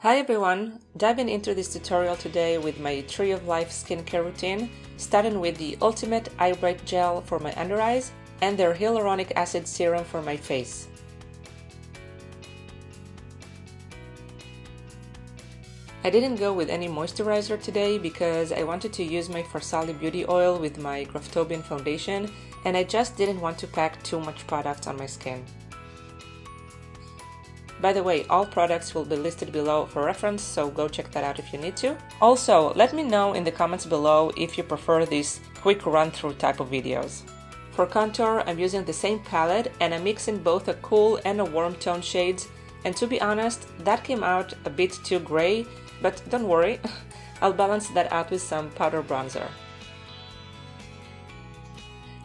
Hi everyone! Diving into this tutorial today with my Tree of Life skincare routine, starting with the Ultimate Eyebrite Gel for my under eyes and their Hyaluronic Acid Serum for my face. I didn't go with any moisturizer today because I wanted to use my Farsali Beauty Oil with my Graftobian foundation and I just didn't want to pack too much product on my skin. By the way, all products will be listed below for reference, so go check that out if you need to. Also, let me know in the comments below if you prefer these quick run-through type of videos. For contour, I'm using the same palette and I'm mixing both a cool and a warm tone shades, and to be honest, that came out a bit too gray, but don't worry, I'll balance that out with some powder bronzer.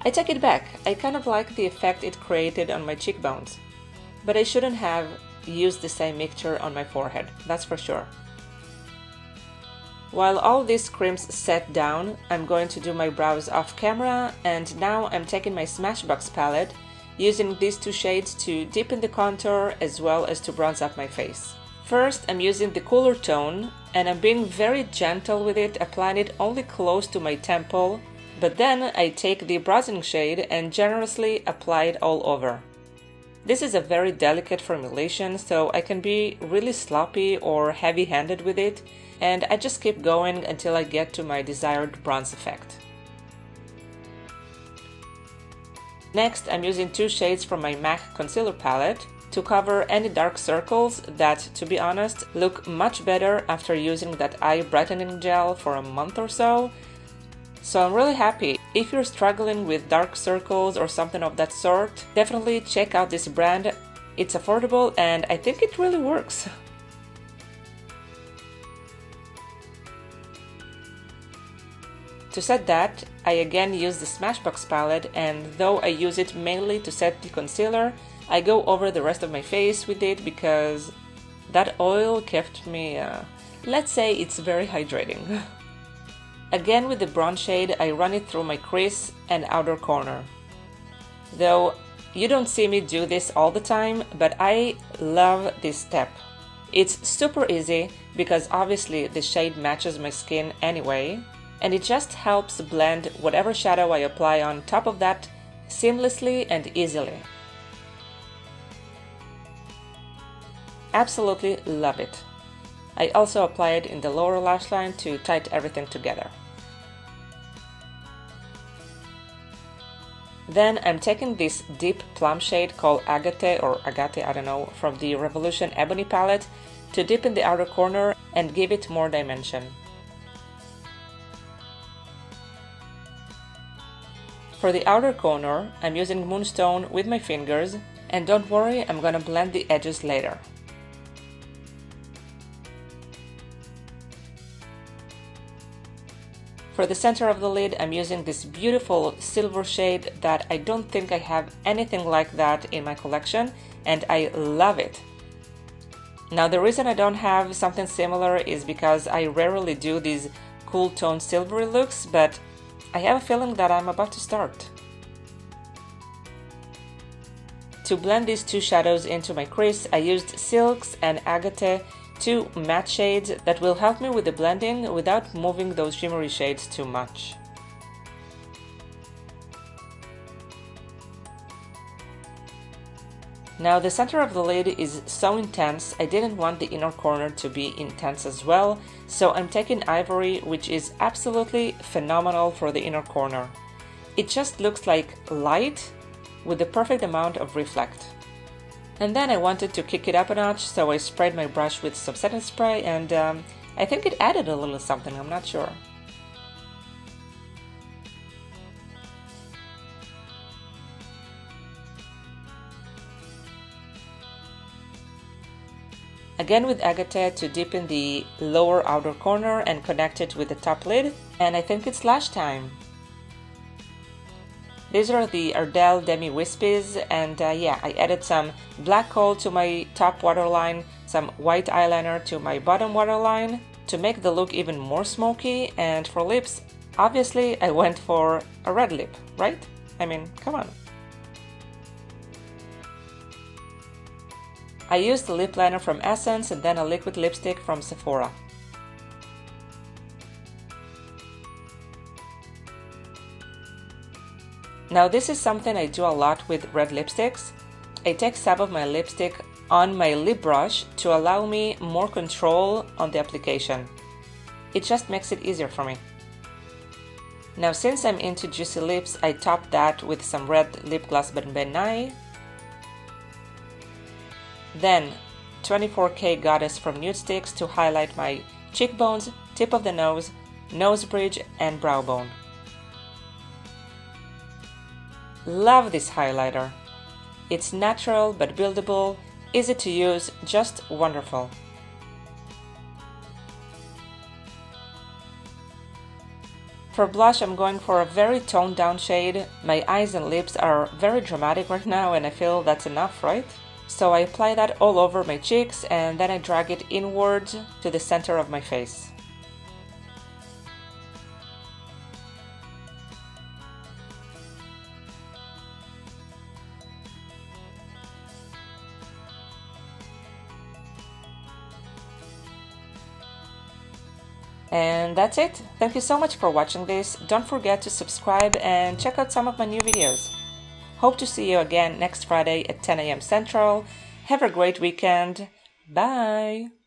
I take it back, I kind of like the effect it created on my cheekbones, but I shouldn't have use the same mixture on my forehead, that's for sure. While all these creams set down, I'm going to do my brows off camera, and now I'm taking my Smashbox palette, using these two shades to deepen the contour as well as to bronze up my face. First, I'm using the cooler tone, and I'm being very gentle with it, applying it only close to my temple, but then I take the bronzing shade and generously apply it all over. This is a very delicate formulation, so I can be really sloppy or heavy-handed with it, and I just keep going until I get to my desired bronze effect. Next, I'm using two shades from my MAC concealer palette to cover any dark circles that, to be honest, look much better after using that eye brightening gel for a month or so. So I'm really happy. If you're struggling with dark circles or something of that sort, definitely check out this brand. It's affordable and I think it really works. To set that, I again use the Smashbox palette, and though I use it mainly to set the concealer, I go over the rest of my face with it because that oil kept me, let's say it's very hydrating. Again with the bronze shade, I run it through my crease and outer corner. Though you don't see me do this all the time, but I love this step. It's super easy because obviously the shade matches my skin anyway, and it just helps blend whatever shadow I apply on top of that seamlessly and easily. Absolutely love it. I also apply it in the lower lash line to tighten everything together. Then I'm taking this deep plum shade called Agate or Agate, I don't know, from the Revolution Ebony palette to deepen the outer corner and give it more dimension. For the outer corner, I'm using Moonstone with my fingers, and don't worry, I'm gonna blend the edges later. For the center of the lid, I'm using this beautiful silver shade that I don't think I have anything like that in my collection, and I love it. Now the reason I don't have something similar is because I rarely do these cool tone silvery looks, but I have a feeling that I'm about to start. To blend these two shadows into my crease, I used Silks and Agate, two matte shades that will help me with the blending without moving those shimmery shades too much. Now the center of the lid is so intense, I didn't want the inner corner to be intense as well, so I'm taking Ivory, which is absolutely phenomenal for the inner corner. It just looks like light with the perfect amount of reflect. And then I wanted to kick it up a notch, so I sprayed my brush with some setting spray, and I think it added a little something, I'm not sure. Again with Agate to deepen the lower outer corner and connect it with the top lid, and I think it's lash time. These are the Ardel Demi Whispies, and yeah, I added some black Kohl to my top waterline, some white eyeliner to my bottom waterline to make the look even more smoky, and for lips, obviously I went for a red lip, right? I mean, come on. I used the lip liner from Essence and then a liquid lipstick from Sephora. Now this is something I do a lot with red lipsticks. I take some of my lipstick on my lip brush to allow me more control on the application. It just makes it easier for me. Now since I'm into juicy lips, I top that with some red lip gloss by Benai. Then 24K Goddess from NudeStix to highlight my cheekbones, tip of the nose, nose bridge and brow bone. Love this highlighter. It's natural but buildable, easy to use, just wonderful. For blush, I'm going for a very toned down shade. My eyes and lips are very dramatic right now and I feel that's enough, right? So I apply that all over my cheeks and then I drag it inwards to the center of my face. And that's it. Thank you so much for watching this. Don't forget to subscribe and check out some of my new videos. Hope to see you again next Friday at 10 AM Central. Have a great weekend. Bye!